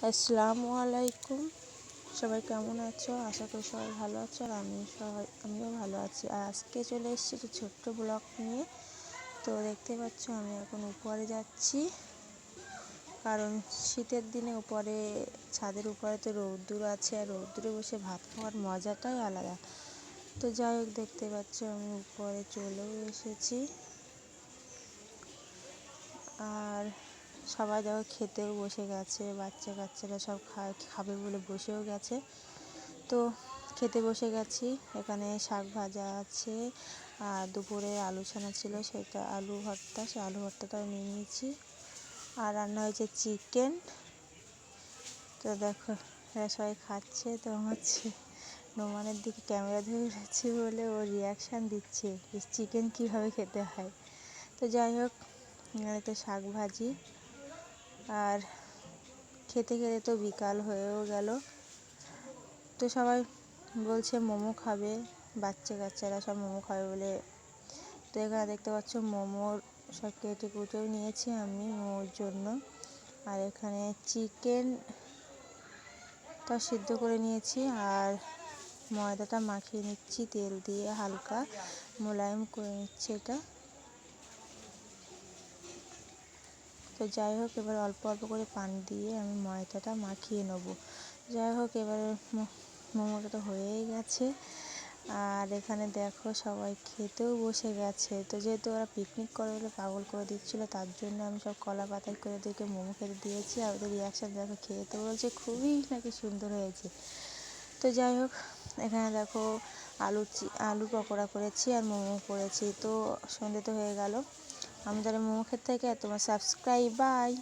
আসসালামু আলাইকুম। সবাই কেমন আছো? আশা করি সবাই ভালো আছো, আর আমিও ভালো আছি। আর আজকে চলে এসেছি একটা ছোট্ট ব্লগ নিয়ে। তো দেখতে পাচ্ছ আমি এখন উপরে যাচ্ছি, কারণ শীতের দিনে উপরে ছাদের উপরে তো রৌদ্দুর আছে, আর রৌদ্দুরে বসে ভাত খাওয়ার মজাটাই আলাদা। তো যাই হোক, দেখতে পাচ্ছ আমি উপরে চলেও এসেছি, আর সবাই দেখো খেতেও বসে গেছে। বাচ্চা কাচ্চারা সব খাবে বলে বসেও গেছে। তো খেতে বসে গেছি। এখানে শাক ভাজা আছে, আর দুপুরে আলু ছানা ছিল, সেটা আলু ভর্তা, সেই আলু ভর্তাটাও নিয়ে নিয়েছি। আর রান্না হয়েছে চিকেন। তো দেখো এরা সবাই খাচ্ছে। তো হচ্ছে নোমানের দিকে ক্যামেরা ধরে রয়েছে বলে ও রিয়াকশান দিচ্ছে যে চিকেন কীভাবে খেতে হয়। তো যাই হোক, এখানে শাক ভাজি, আর খেতে খেতে তো বিকাল হয়েও গেল। তো সবাই বলছে মোমো খাবে, বাচ্চা কাচ্চারা সব মোমো খাবে বলে। তো এখানে দেখতে পাচ্ছ মোমোর সব কেটে কুটেও নিয়েছি আমি মোমোর জন্য। আর এখানে চিকেনটা সিদ্ধ করে নিয়েছি, আর ময়দাটা মাখিয়ে নিচ্ছি তেল দিয়ে, হালকা মোলায়েম করে নিচ্ছি এটা। তো যাই হোক, এবার অল্প অল্প করে পানি দিয়ে আমি ময়দাটা মাখিয়ে নেব। যাই হোক, এবারে মোমোটা তো হয়েই গেছে। আর এখানে দেখো সবাই খেতেও বসে গেছে। তো যেহেতু ওরা পিকনিক করে বলে পাগল করে দিচ্ছিলো, তার জন্য আমি সব কলা পাতায় করে ওদেরকে মোমো খেতে দিয়েছি। আর ওদের রিয়াকশান দেখো, খেয়ে তো বলছে খুবই নাকি সুন্দর হয়েছে। তো যাই হোক, এখানে দেখো আলু পকোড়া করেছি আর মোমো করেছি। তো সন্ধে তো হয়ে গেল। আমি তাহলে মোমো খেতে থেকে তোমার সাবস্ক্রাইব, বাই।